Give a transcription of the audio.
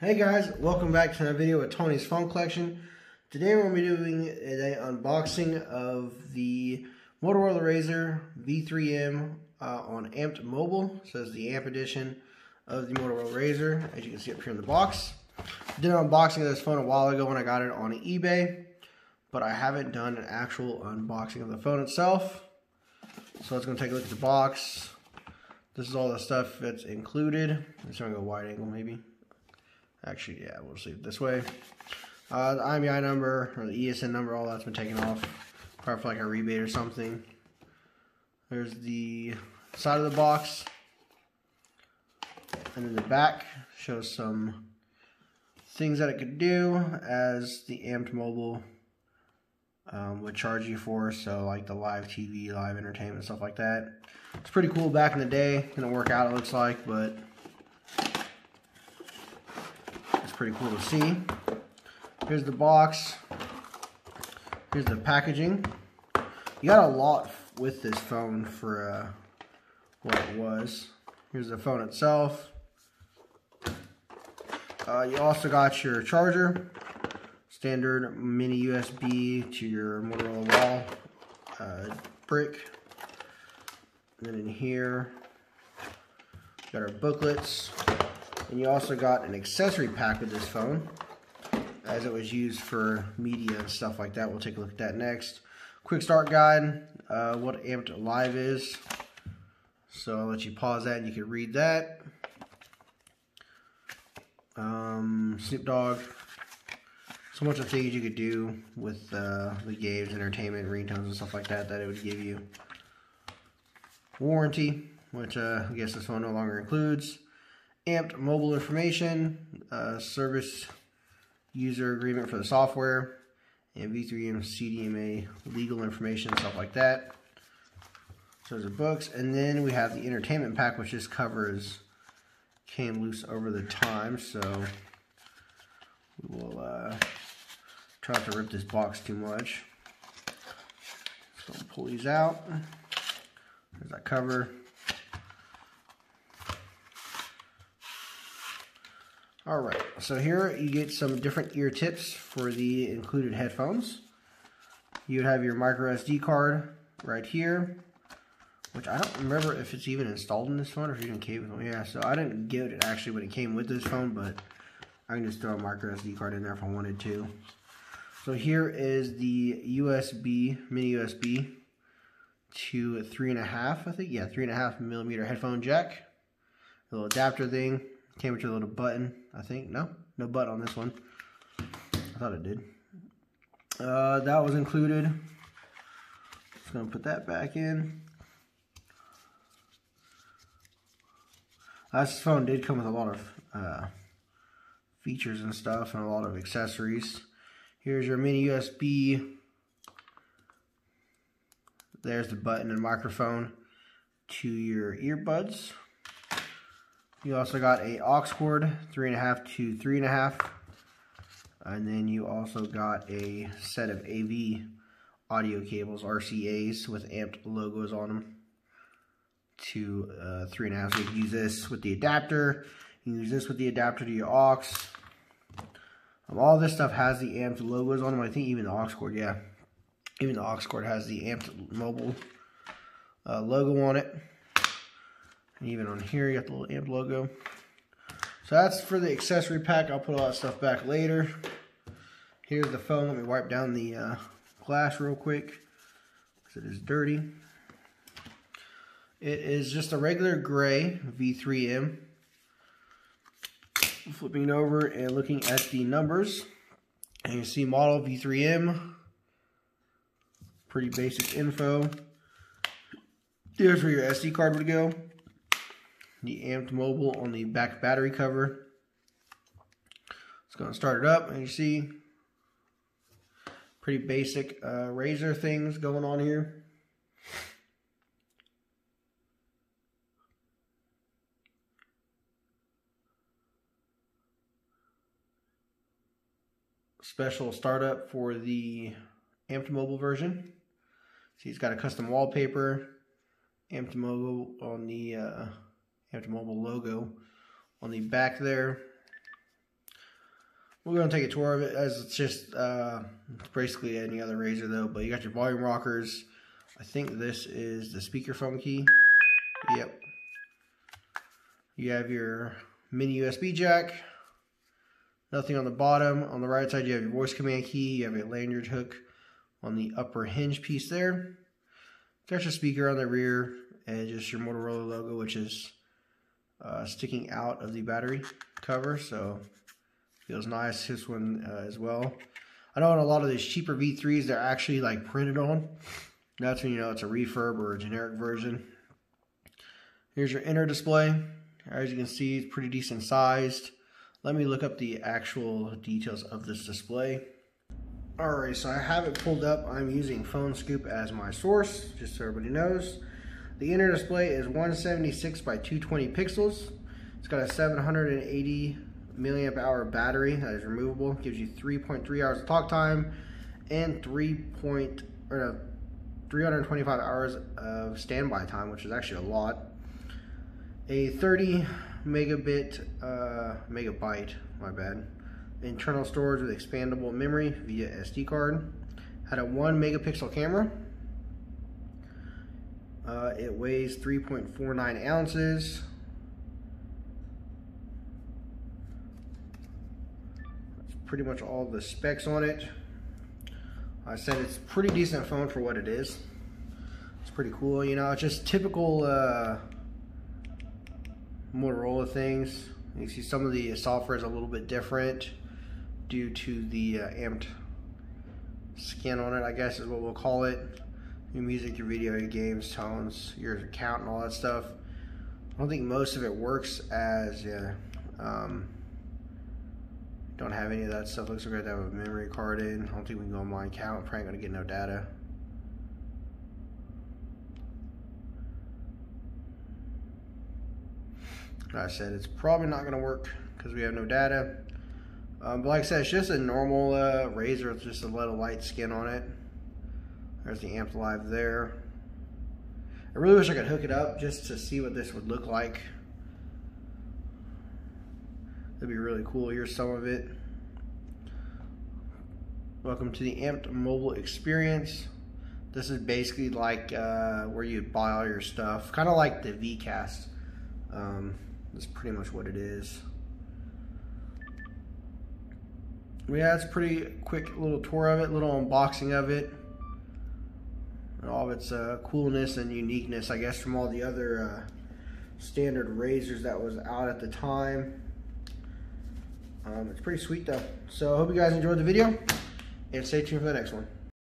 Hey guys, welcome back to another video with Tony's Phone Collection. Today we're going to be doing an unboxing of the Motorola Razr V3M on Amped Mobile. So this is the Amp edition of the Motorola Razr, as you can see up here in the box. I did an unboxing of this phone a while ago when I got it on eBay, but I haven't done an actual unboxing of the phone itself. So let's go take a look at the box. This is all the stuff that's included. I'm just going to go wide angle maybe. Actually, yeah, we'll see it this way. The IMEI number, or the ESN number, all that's been taken off. Probably for like a rebate or something. There's the side of the box. And then the back shows some things that it could do as the Amped Mobile would charge you for. So like the live TV, live entertainment, stuff like that. It's pretty cool back in the day. Didn't work out, it looks like, but pretty cool to see. Here's the box. Here's the packaging. You got a lot with this phone for what it was. Here's the phone itself. You also got your charger, standard mini USB to your Motorola wall brick. And then in here, got our booklets. And you also got an accessory pack with this phone, as it was used for media and stuff like that. We'll take a look at that next. Quick start guide, what Amped Live is. So I'll let you pause that and you can read that. Snoop Dogg. So much of things you could do with the games, entertainment, ringtones, and stuff like that that it would give you. Warranty, which I guess this phone no longer includes. Amped Mobile information, service user agreement for the software, and V3M CDMA legal information, stuff like that. So those are books, and then we have the entertainment pack, which just covers came loose over the time. So we will try not to rip this box too much. So I'll pull these out. There's that cover. Alright, so here you get some different ear tips for the included headphones. You would have your micro SD card right here, which I don't remember if it's even installed in this phone or if you can cable it. Yeah, so I didn't get it actually when it came with this phone, but I can just throw a micro SD card in there if I wanted to. So here is the USB, mini USB to 3.5, I think. Yeah, 3.5 millimeter headphone jack. A little adapter thing. Came with a little button, I think. No button on this one. I thought it did. That was included. Just gonna put that back in. This phone did come with a lot of features and stuff and a lot of accessories. Here's your mini USB. There's the button and microphone to your earbuds. You also got a Aux Cord, 3.5 to 3.5, and then you also got a set of AV audio cables, RCAs, with Amped logos on them to 3.5. So you can use this with the adapter. You can use this with the adapter to your aux. All this stuff has the Amped logos on them. I think even the Aux Cord, yeah, even the Aux Cord has the Amped Mobile logo on it. And even on here, you got the little Amped logo. So that's for the accessory pack. I'll put all that stuff back later. Here's the phone. Let me wipe down the glass real quick, because it is dirty. It is just a regular gray V3M. Flipping it over and looking at the numbers. And you see model V3M. Pretty basic info. Here's where your SD card would go. The Amped Mobile on the back battery cover. It's going to start it up, and you see pretty basic Razr things going on here. Special startup for the Amped Mobile version. See, it's got a custom wallpaper, Amped Mobile on the Amped Mobile logo on the back there. We're going to take a tour of it, as it's just basically any other Razr though. But you got your volume rockers. I think this is the speakerphone key. Yep. You have your mini USB jack. Nothing on the bottom. On the right side you have your voice command key. You have a lanyard hook on the upper hinge piece there. Got your speaker on the rear and just your Motorola logo, which is sticking out of the battery cover. So feels nice. This one as well. I know in a lot of these cheaper V3s they're actually like printed on. That's when you know it's a refurb or a generic version. Here's your inner display. As you can see, it's pretty decent sized. Let me look up the actual details of this display. Alright, so I have it pulled up. I'm using Phone Scoop as my source, just so everybody knows. The inner display is 176 by 220 pixels. It's got a 780 milliamp hour battery that is removable. Gives you 3.3 hours of talk time and 325 hours of standby time, which is actually a lot. A 30 megabyte, internal storage with expandable memory via SD card. Had a 1 megapixel camera. It weighs 3.49 ounces. That's pretty much all the specs on it. I said it's a pretty decent phone for what it is. It's pretty cool, you know, it's just typical Motorola things. You see some of the software is a little bit different due to the amped skin on it, I guess is what we'll call it. Your music, your video, your games, tones, your account and all that stuff. I don't think most of it works as don't have any of that stuff. Looks like I have to have a memory card in. I don't think we can go on my account. I'm probably gonna get no data. Like I said, it's probably not gonna work because we have no data. But like I said, it's just a normal Razr with just a little light skin on it. There's the Amp Live there. I really wish I could hook it up just to see what this would look like. That'd be really cool. Here's some of it. Welcome to the Amped Mobile Experience. This is basically like where you buy all your stuff. Kind of like the Vcast. That's pretty much what it is. Yeah, it's a pretty quick little tour of it, little unboxing of it. And all of its coolness and uniqueness, I guess, from all the other standard Razrs that was out at the time. It's pretty sweet though. So I hope you guys enjoyed the video and stay tuned for the next one.